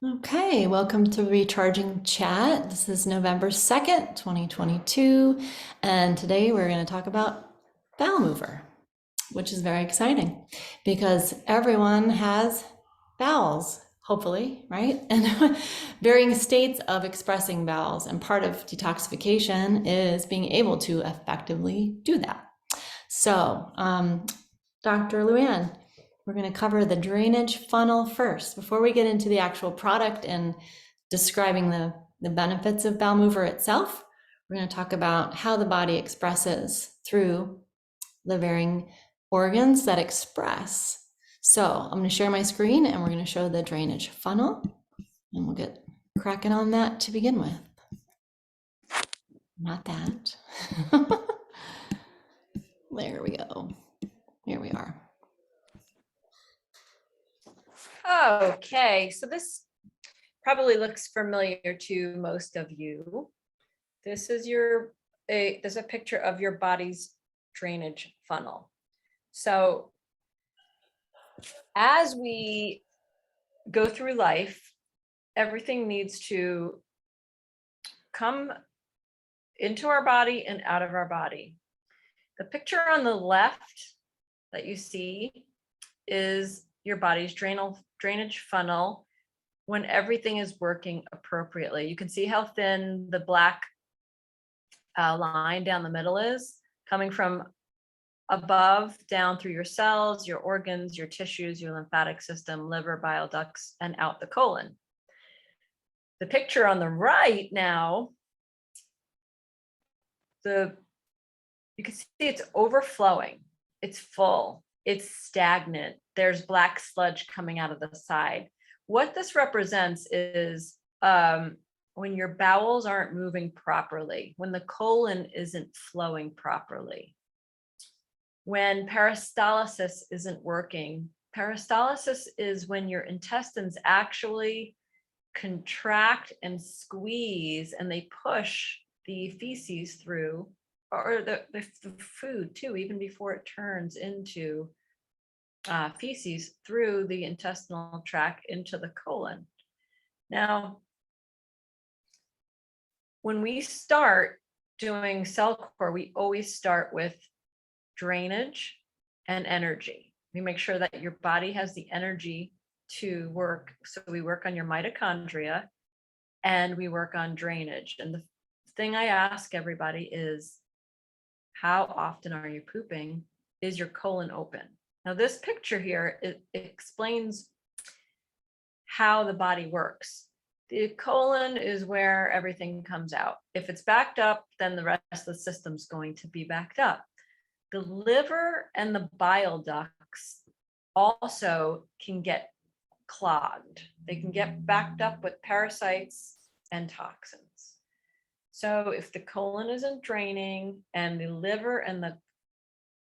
Okay, welcome to Recharging Chat. This is November 2nd, 2022, and today we're going to talk about bowel mover, which is very exciting because everyone has bowels, hopefully, right? And varying states of expressing bowels, and part of detoxification is being able to effectively do that. So, Dr. Luann, we're going to cover the drainage funnel first before we get into the actual product and describing the benefits of bowel mover itself. We're going to talk about how the body expresses through the varying organs that express. So I'm going to share my screen and we're going to show the drainage funnel, and we'll get cracking on that to begin with. Not that. There we go. Here we are. Okay, so this probably looks familiar to most of you. This is there's a picture of your body's drainage funnel. So as we go through life, everything needs to come into our body and out of our body. The picture on the left that you see is your body's drainage funnel when everything is working appropriately. You can see how thin the black line down the middle is, coming from above down through your cells, your organs, your tissues, your lymphatic system, liver, bile ducts, and out the colon. The picture on the right now, you can see it's overflowing, it's full, it's stagnant, there's black sludge coming out of the side. What this represents is when your bowels aren't moving properly, when the colon isn't flowing properly, when peristalsis isn't working. Peristalsis is when your intestines actually contract and squeeze and they push the feces through, or the food too, even before it turns into feces, through the intestinal tract into the colon. Now, when we start doing CellCore, we always start with drainage and energy. We make sure that your body has the energy to work. So we work on your mitochondria and we work on drainage. And the thing I ask everybody is, how often are you pooping? Is your colon open? Now this picture here, it explains how the body works. The colon is where everything comes out. If it's backed up, then the rest of the system's going to be backed up. The liver and the bile ducts also can get clogged. They can get backed up with parasites and toxins. So if the colon isn't draining and the liver and the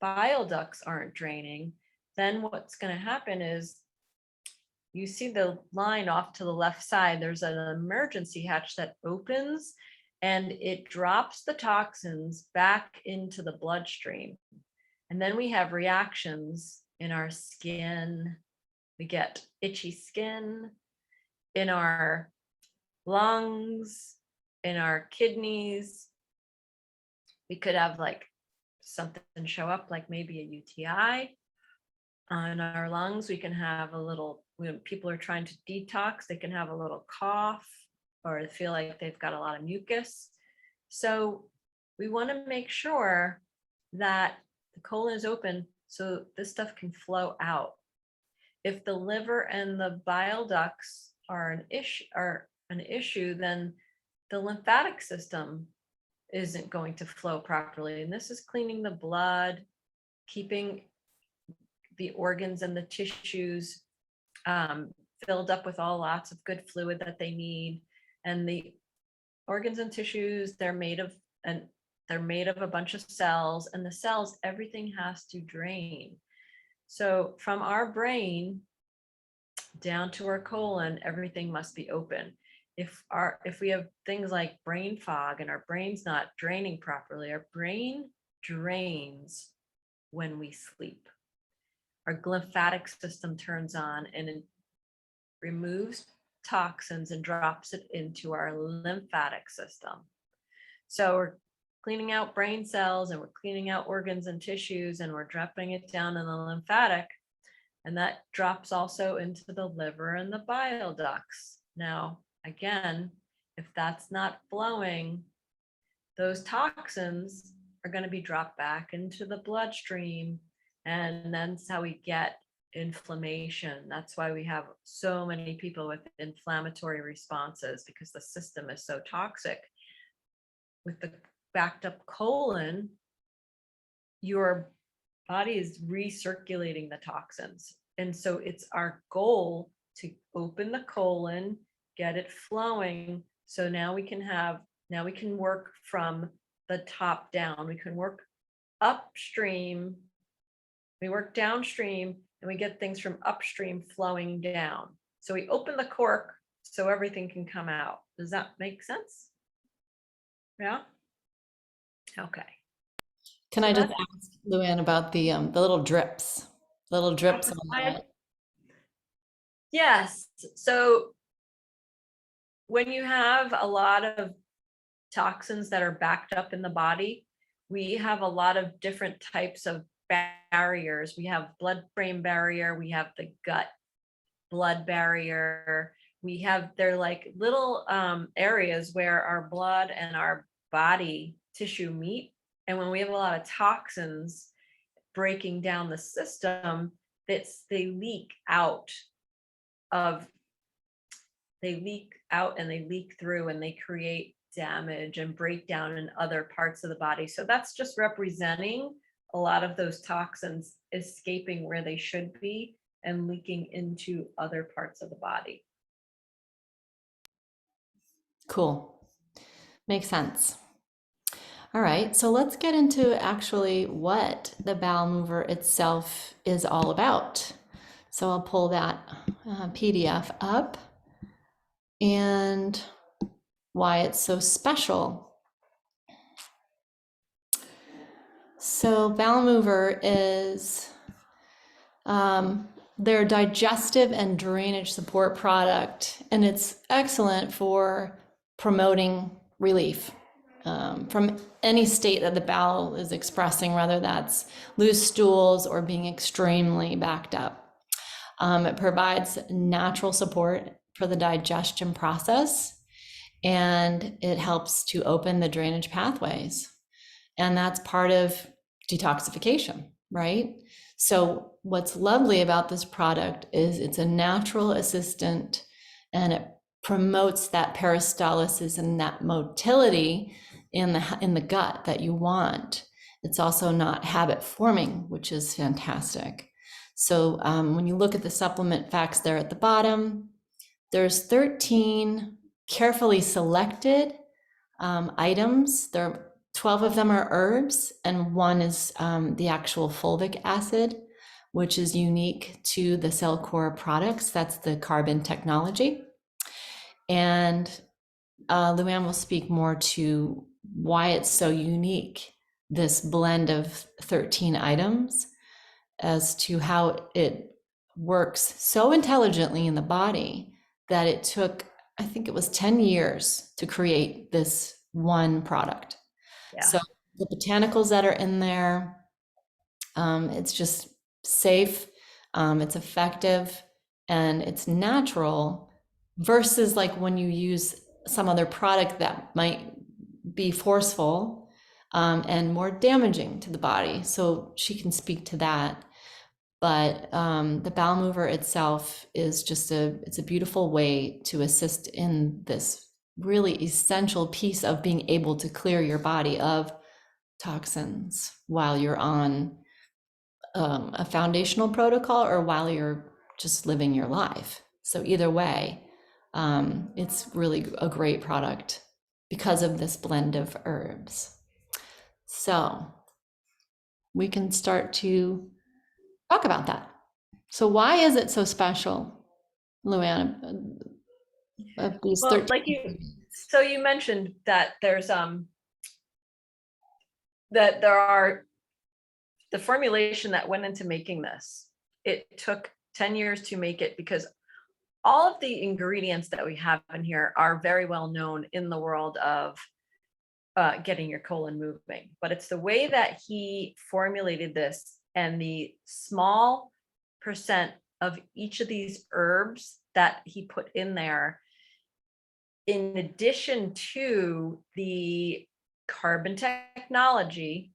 bile ducts aren't draining, then what's going to happen is, you see the line off to the left side, there's an emergency hatch that opens and it drops the toxins back into the bloodstream. And then we have reactions in our skin. We get itchy skin, in our lungs, in our kidneys. We could have like something show up, like maybe a UTI. In our lungs, we can have a little, when people are trying to detox, they can have a little cough or feel like they've got a lot of mucus. So we want to make sure that the colon is open so this stuff can flow out. If the liver and the bile ducts are an issue, then the lymphatic system isn't going to flow properly. And this is cleaning the blood, keeping the organs and the tissues filled up with lots of good fluid that they need. And the organs and tissues, they're made of a bunch of cells, and the cells, everything has to drain. So from our brain down to our colon, everything must be open. If we have things like brain fog and our brain's not draining properly, our brain drains when we sleep. Our lymphatic system turns on and it removes toxins and drops it into our lymphatic system. So we're cleaning out brain cells and we're cleaning out organs and tissues and we're dropping it down in the lymphatic. And that drops also into the liver and the bile ducts. Now, again, if that's not flowing, those toxins are going to be dropped back into the bloodstream. And that's how we get inflammation. That's why we have so many people with inflammatory responses, because the system is so toxic. With the backed up colon, your body is recirculating the toxins. And so it's our goal to open the colon, get it flowing. So now we can work from the top down. We can work upstream, we work downstream, and we get things from upstream flowing down. So we open the cork so everything can come out. Does that make sense? Yeah? Okay. Can I just ask Luann about the little drips? Little drips on that. Yes. So when you have a lot of toxins that are backed up in the body, we have a lot of different types of barriers. We have blood-brain barrier, we have the gut blood barrier. They're like little areas where our blood and our body tissue meet. And when we have a lot of toxins breaking down the system, they leak out and they leak through and they create damage and breakdown in other parts of the body. So that's just representing a lot of those toxins escaping where they should be and leaking into other parts of the body. Cool. Makes sense. All right, so let's get into actually what the bowel mover itself is all about. So I'll pull that PDF up and why it's so special. So bowel mover is their digestive and drainage support product, and it's excellent for promoting relief from any state that the bowel is expressing, whether that's loose stools or being extremely backed up. It provides natural support for the digestion process, and it helps to open the drainage pathways. And that's part of detoxification, right? So what's lovely about this product is it's a natural assistant, and it promotes that peristalsis and that motility in the gut that you want. It's also not habit forming, which is fantastic. So when you look at the supplement facts there at the bottom, there's 13 carefully selected items. 12 of them are herbs, and one is the actual fulvic acid, which is unique to the CellCore products. That's the carbon technology. And Luann will speak more to why it's so unique, this blend of 13 items, as to how it works so intelligently in the body that it took, I think it was 10 years to create this one product. Yeah. So the botanicals that are in there, it's just safe, it's effective, and it's natural, versus like when you use some other product that might be forceful and more damaging to the body. So she can speak to that. But the bowel mover itself is just it's a beautiful way to assist in this really essential piece of being able to clear your body of toxins while you're on a foundational protocol or while you're just living your life. So either way, it's really a great product because of this blend of herbs. So we can start to talk about that. So why is it so special, Luann? Of these well, 13 like you mentioned that there's that there are the formulation that went into making this. It took 10 years to make it because all of the ingredients that we have in here are very well known in the world of getting your colon moving, but it's the way that he formulated this and the small percent of each of these herbs that he put in there, in addition to the carbon technology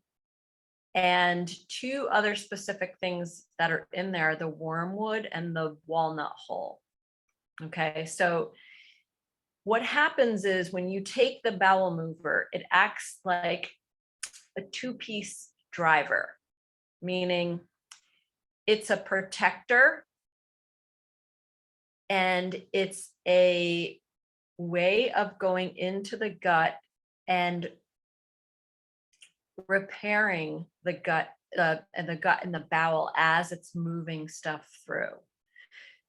and two other specific things that are in there, the wormwood and the walnut hull. Okay, so what happens is when you take the bowel mover, it acts like a two-piece driver, meaning it's a protector and it's a way of going into the gut and repairing the gut and the bowel as it's moving stuff through.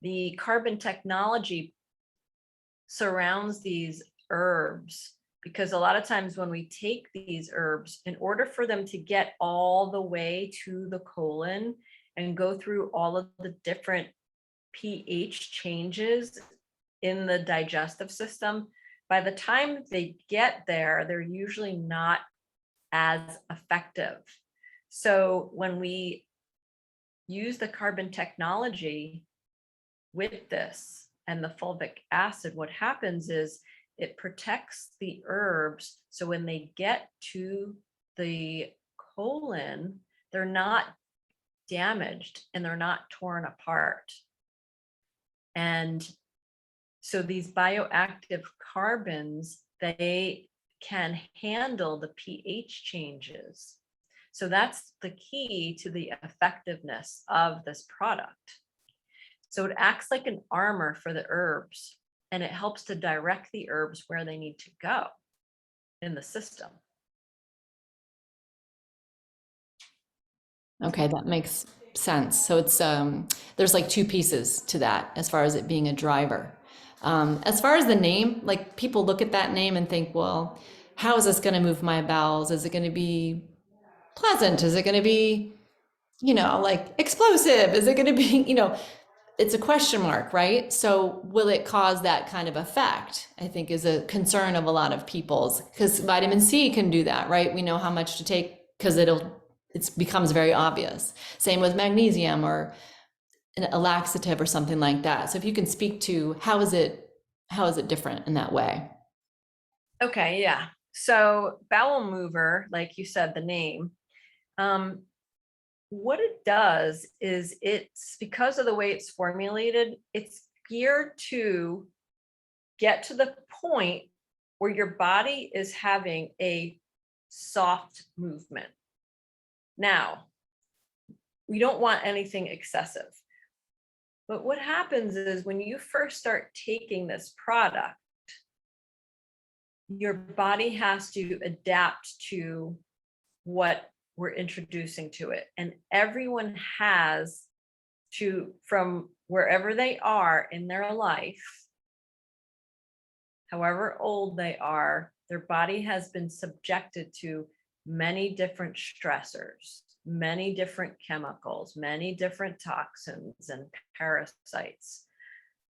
The carbon technology surrounds these herbs because a lot of times when we take these herbs, in order for them to get all the way to the colon and go through all of the different pH changes in the digestive system, by the time they get there, they're usually not as effective. So when we use the carbon technology with this and the fulvic acid, what happens is it protects the herbs. So when they get to the colon, they're not damaged and they're not torn apart. And so these bioactive carbons, they can handle the pH changes. So that's the key to the effectiveness of this product. So it acts like an armor for the herbs, and it helps to direct the herbs where they need to go in the system. Okay, that makes sense. So it's there's like two pieces to that as far as it being a driver. As far as the name, like people look at that name and think, well, how is this going to move my bowels? Is it going to be pleasant? Is it going to be, like explosive? Is it going to be, it's a question mark, right? So will it cause that kind of effect? I think is a concern of a lot of people's, because vitamin C can do that, right? We know how much to take because it becomes very obvious. Same with magnesium or a laxative or something like that. So if you can speak to how is it different in that way? Okay, yeah. So bowel mover, like you said, the name, what it does is it's because of the way it's formulated, it's geared to get to the point where your body is having a soft movement. Now, we don't want anything excessive. But what happens is when you first start taking this product, your body has to adapt to what we're introducing to it. And everyone has to, from wherever they are in their life, however old they are, their body has been subjected to many different stressors, many different chemicals, many different toxins and parasites.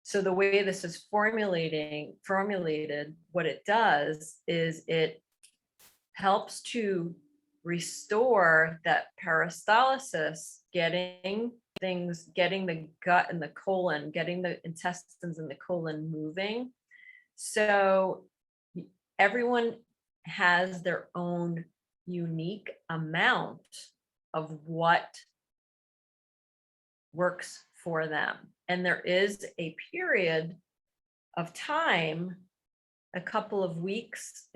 So the way this is formulated, what it does is it helps to restore that peristalsis, getting the gut and the colon, getting the intestines and the colon moving. So everyone has their own unique amount of what works for them. And there is a period of time, a couple of weeks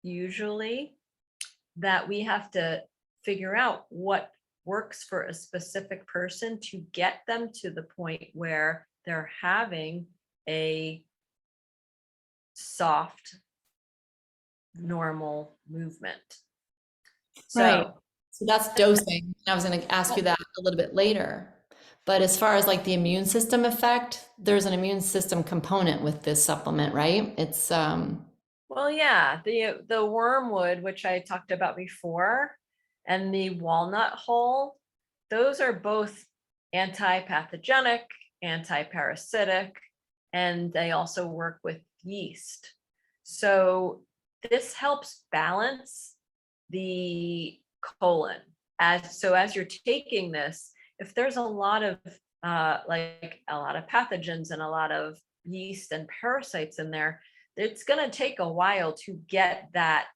usually, that we have to figure out what works for a specific person to get them to the point where they're having a soft, normal movement. Right. So So that's dosing. I was going to ask you that a little bit later. But as far as like the immune system effect, there's an immune system component with this supplement, right? It's well, yeah, the wormwood, which I talked about before, and the walnut hull, those are both anti-pathogenic, anti-parasitic, and they also work with yeast. So this helps balance the colon. As you're taking this, if there's a lot of like a lot of pathogens and a lot of yeast and parasites in there, it's going to take a while to get that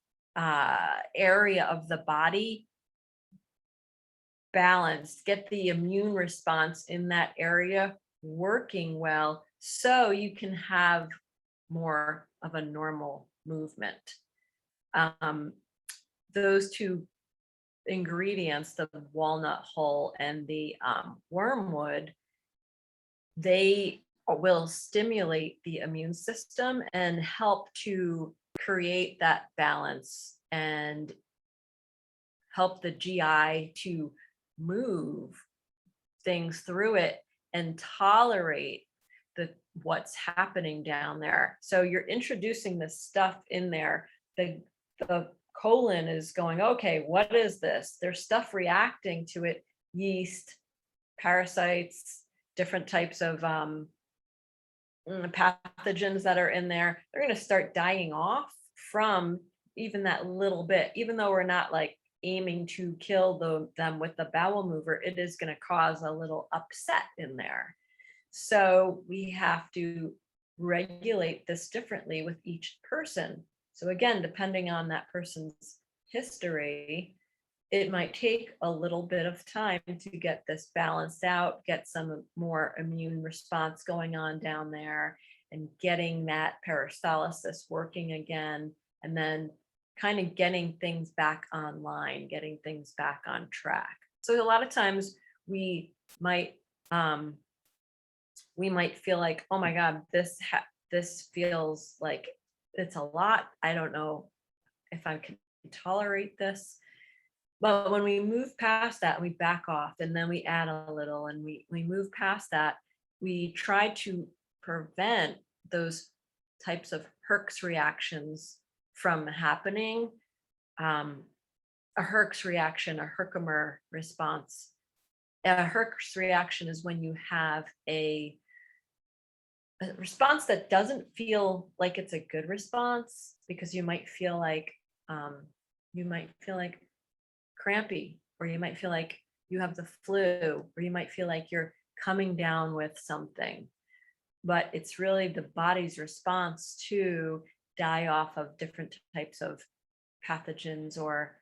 area of the body balanced, get the immune response in that area working well, so you can have more of a normal movement. Those two ingredients, the walnut hull and the wormwood, they will stimulate the immune system and help to create that balance and help the GI to move things through it and tolerate what's happening down there. So you're introducing this stuff in there. The colon is going, okay, what is this? There's stuff reacting to it, yeast, parasites, different types of pathogens that are in there. They're going to start dying off from even that little bit, even though we're not like aiming to kill them with the bowel mover, it is going to cause a little upset in there. So we have to regulate this differently with each person. So again, depending on that person's history, it might take a little bit of time to get this balanced out, get some more immune response going on down there, and getting that peristalsis working again, and then kind of getting things back online, getting things back on track. So a lot of times we might feel like, oh my God, this feels like it's a lot. I don't know if I can tolerate this. But when we move past that, we back off, and then we add a little, and we move past that, we try to prevent those types of Herx reactions from happening. A Herx reaction, a Herkimer response. A Herx reaction is when you have a response that doesn't feel like it's a good response, because you might feel like crampy, or you might feel like you have the flu, or you might feel like you're coming down with something. But it's really the body's response to die off of different types of pathogens or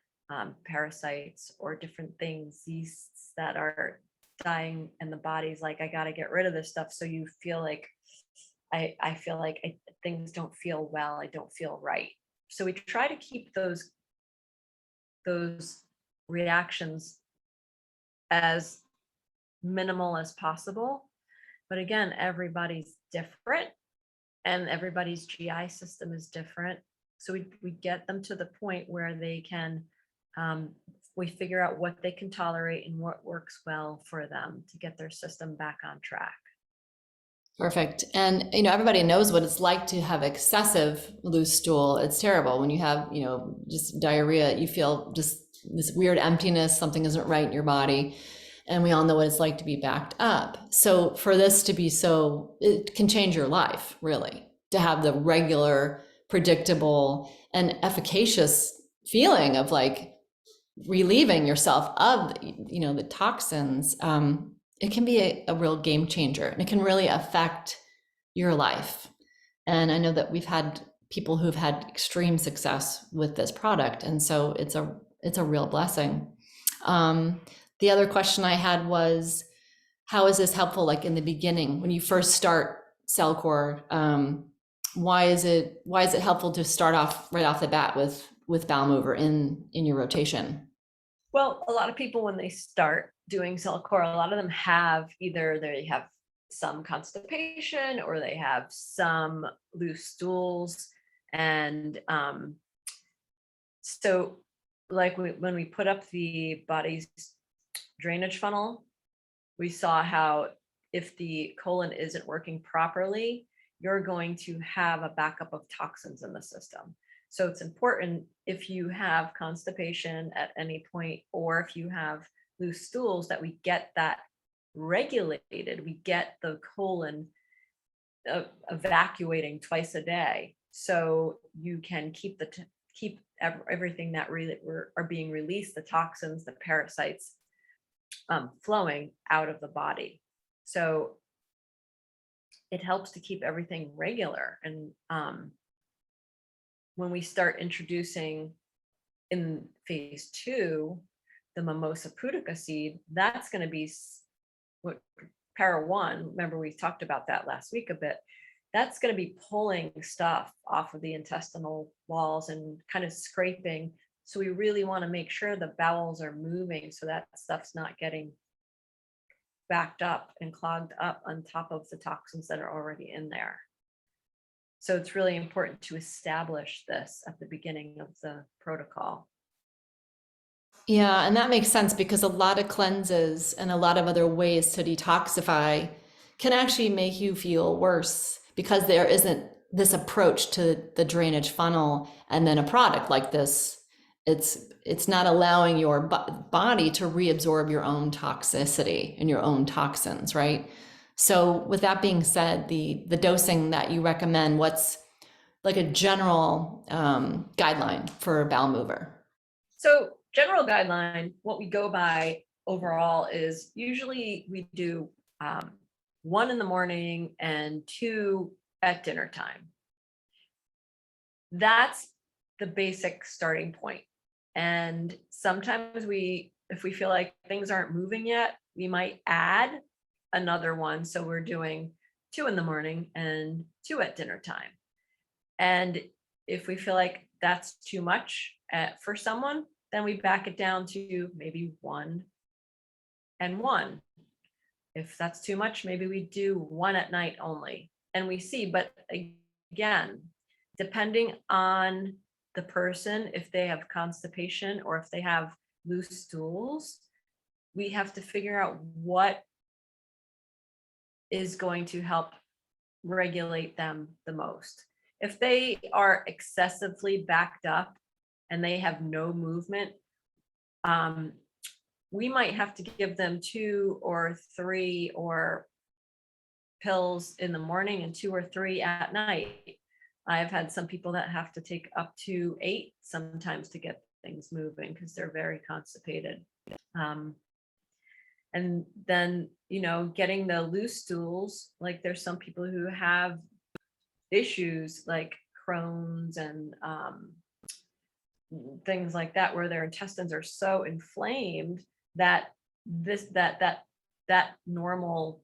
parasites or different things, yeasts that are dying, and the body's like, I got to get rid of this stuff. So you feel like, I feel like things don't feel well, I don't feel right. So we try to keep those reactions as minimal as possible. But again, everybody's different, and everybody's GI system is different. So we get them to the point where they can, we figure out what they can tolerate and what works well for them to get their system back on track. Perfect. And, everybody knows what it's like to have excessive loose stool. It's terrible when you have, just diarrhea. You feel just this weird emptiness, something isn't right in your body. And we all know what it's like to be backed up. So for this to be it can change your life, really, to have the regular, predictable, and efficacious feeling of like relieving yourself of, the toxins. It can be a real game changer, and it can really affect your life. And I know that we've had people who've had extreme success with this product, and so it's a real blessing. The other question I had was, how is this helpful, like in the beginning when you first start CellCore? Why is it helpful to start off right off the bat with bowel mover in your rotation? Well, a lot of people, when they start doing CellCore, a lot of them have either they have some constipation or they have some loose stools. And so like when we put up the body's drainage funnel, we saw how if the colon isn't working properly, you're going to have a backup of toxins in the system. So it's important, if you have constipation at any point, or if you have loose stools, that we get that regulated. We get the colon evacuating twice a day, so you can keep everything that really are being released, the toxins, the parasites, flowing out of the body. So it helps to keep everything regular. And when we start introducing in phase 2 the mimosa pudica seed, that's going to be what para 1, remember we talked about that last week a bit, that's going to be pulling stuff off of the intestinal walls and kind of scraping. So we really want to make sure the bowels are moving so that stuff's not getting backed up and clogged up on top of the toxins that are already in there. So it's really important to establish this at the beginning of the protocol. Yeah, and that makes sense because a lot of cleanses and a lot of other ways to detoxify can actually make you feel worse because there isn't this approach to the drainage funnel, and then a product like this, it's not allowing your body to reabsorb your own toxicity and your own toxins, right? So with that being said, the dosing that you recommend, what's like a general guideline for a bowel mover? So general guideline, what we go by overall is usually we do 1 in the morning and 2 at dinner time. That's the basic starting point. And sometimes if we feel like things aren't moving yet, we might add another one. So we're doing 2 in the morning and 2 at dinner time. And if we feel like that's too much for someone, then we back it down to maybe 1 and 1. If that's too much, maybe we do 1 at night only. And we see, but again, depending on the person, if they have constipation or if they have loose stools, we have to figure out what is going to help regulate them the most. If they are excessively backed up and they have no movement, we might have to give them 2 or 3 or pills in the morning and 2 or 3 at night. I've had some people that have to take up to 8 sometimes to get things moving because they're very constipated. And then, getting the loose stools, like there's some people who have issues like Crohn's and things like that, where their intestines are so inflamed that that normal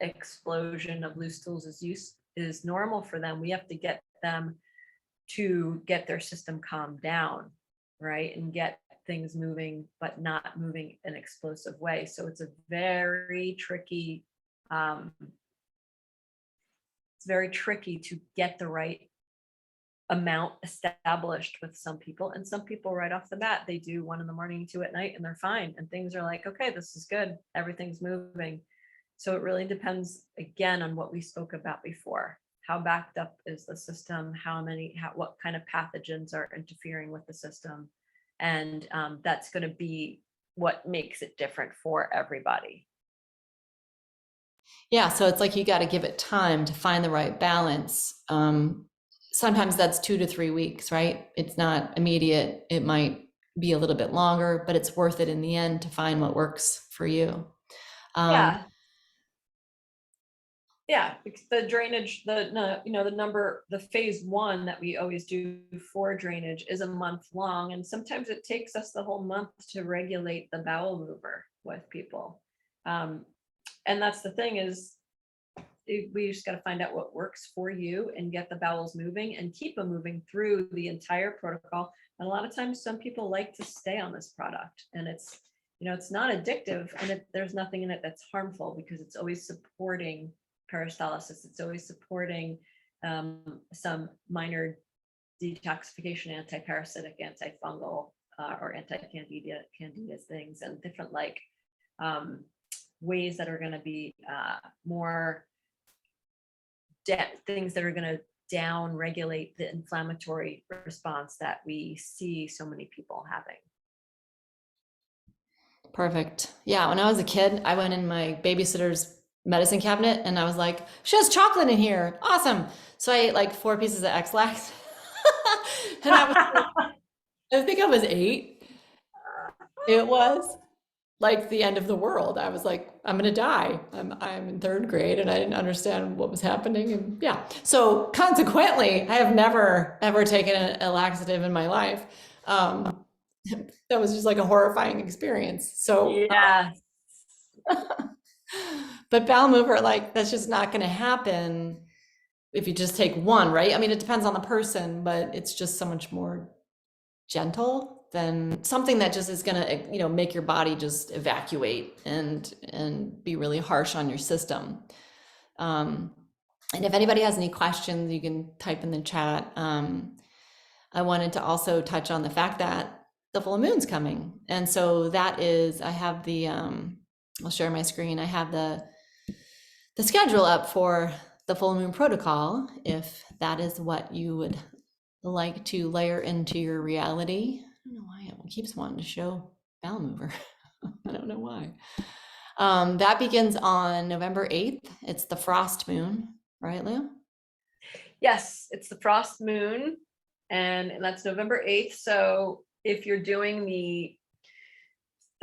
explosion of loose stools is normal for them. We have to get them to get their system calmed down, right, and get things moving, but not moving in an explosive way. So it's a very tricky. It's very tricky to get the right amount established with some people, and some people right off the bat, they do 1 in the morning, 2 at night, and they're fine, and things are like, okay, this is good, everything's moving. So it really depends, again, on what we spoke about before. How backed up is the system? What kind of pathogens are interfering with the system? And that's going to be what makes it different for everybody. Yeah, so it's like you got to give it time to find the right balance. Sometimes that's 2 to 3 weeks, right? It's not immediate. It might be a little bit longer, but it's worth it in the end to find what works for you. Yeah. Yeah, because the drainage, the phase 1 that we always do for drainage is a month long. And sometimes it takes us the whole month to regulate the bowel mover with people. And that's the thing is, we just got to find out what works for you and get the bowels moving and keep them moving through the entire protocol. And a lot of times some people like to stay on this product, and it's not addictive, and there's nothing in it that's harmful because it's always supporting peristalsis. It's always supporting some minor detoxification, anti-parasitic, antifungal, or anti-candida things, and different ways that are going to be more things that are going to down regulate the inflammatory response that we see so many people having. Perfect. Yeah, when I was a kid, I went in my babysitter's medicine cabinet, and I was like, she has chocolate in here. Awesome. So I ate like 4 pieces of X-Lax. And I think I was 8. It was like the end of the world. I was like, I'm gonna die. I'm in 3rd grade and I didn't understand what was happening. And yeah. So consequently, I have never ever taken a laxative in my life. Um, that was just like a horrifying experience. So Yeah. but bowel mover, like that's just not gonna happen if you just take one, right? I mean, it depends on the person, but it's just so much more gentle than something that just is going to, make your body just evacuate and be really harsh on your system. And if anybody has any questions, you can type in the chat. I wanted to also touch on the fact that the full moon's coming, and so that is, I have the I'll share my screen. I have the schedule up for the full moon protocol, if that is what you would like to layer into your reality. I don't know why it keeps wanting to show bowel mover. I don't know why. That begins on November 8th. It's the frost moon, right, Lou? Yes, it's the frost moon, and that's November 8th. So if you're doing the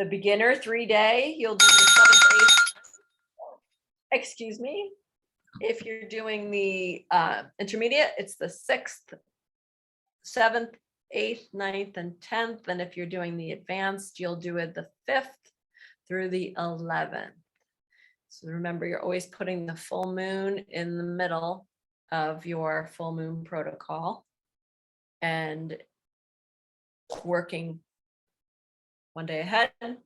beginner 3-day, you'll do the 7th, 8th. Excuse me. If you're doing the intermediate, it's the 6th, 7th, 8th, 9th, and 10th. And if you're doing the advanced, you'll do it the 5th through the 11th. So remember, you're always putting the full moon in the middle of your full moon protocol and working one day ahead and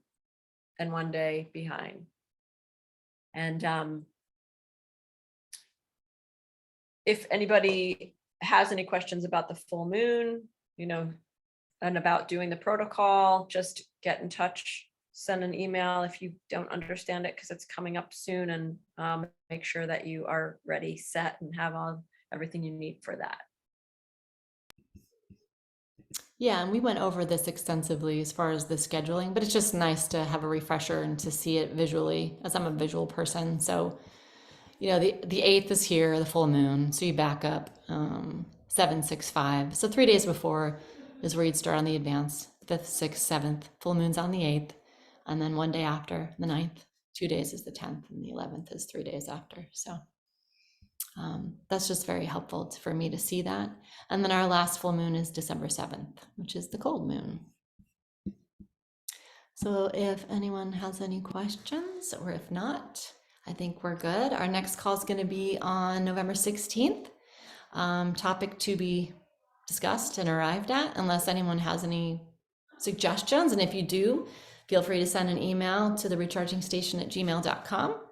one day behind. And if anybody has any questions about the full moon, and about doing the protocol, just get in touch, send an email if you don't understand it, because it's coming up soon, and make sure that you are ready, set, and have everything you need for that. Yeah, and we went over this extensively as far as the scheduling, but it's just nice to have a refresher and to see it visually, as I'm a visual person. So, the 8th is here, the full moon. So you back up 7, 6, 5. So 3 days before is where you'd start on the advance. 5th, 6th, 7th, full moon's on the 8th. And then one day after, the 9th, 2 days is the 10th, and the 11th is 3 days after. So that's just very helpful for me to see that. And then our last full moon is December 7th, which is the cold moon. So if anyone has any questions, or if not, I think we're good. Our next call is going to be on November 16th. Topic to be discussed and arrived at, unless anyone has any suggestions. And if you do, feel free to send an email to the rechargingstation@gmail.com.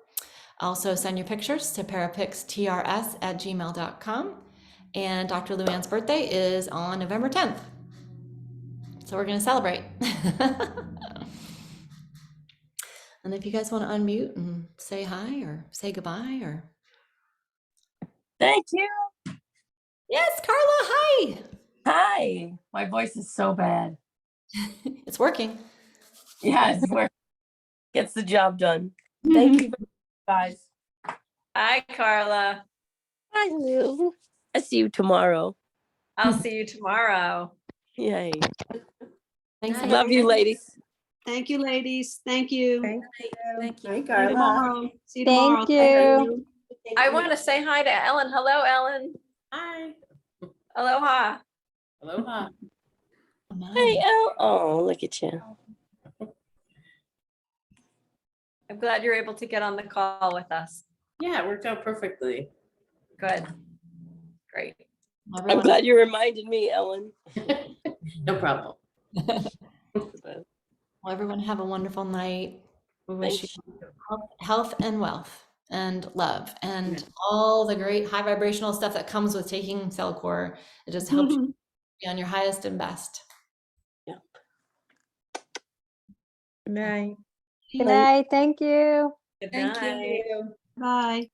Also send your pictures to parapixtrs@gmail.com. And Dr. Luann's birthday is on November 10th. So we're going to celebrate. And if you guys want to unmute and say hi or say goodbye or. Thank you. Yes, Carla, hi. Hi. My voice is so bad. It's working. Yeah, it's work. Gets the job done. Thank you, guys. Hi, Carla. Hi, Lou. I see you tomorrow. I'll see you tomorrow. Yay. Thanks. Nice. Love you, ladies. Thank you, ladies. Thank you. Thank you. Thank you. Hi, See you Carla. tomorrow. See you tomorrow. Thank you. I want to say hi to Ellen. Hello, Ellen. Hi. Aloha. Aloha. Hey, Elle. Oh, look at you. I'm glad you're able to get on the call with us. Yeah, it worked out perfectly. Good. Great. I'm glad you reminded me, Ellen. No problem. Well, everyone have a wonderful night. We wish Thanks. you health and wealth and love and all the great high vibrational stuff that comes with taking CellCore. It just helps you be on your highest and best. Yeah. Good night. Thank you. Good Thank night. you. Bye.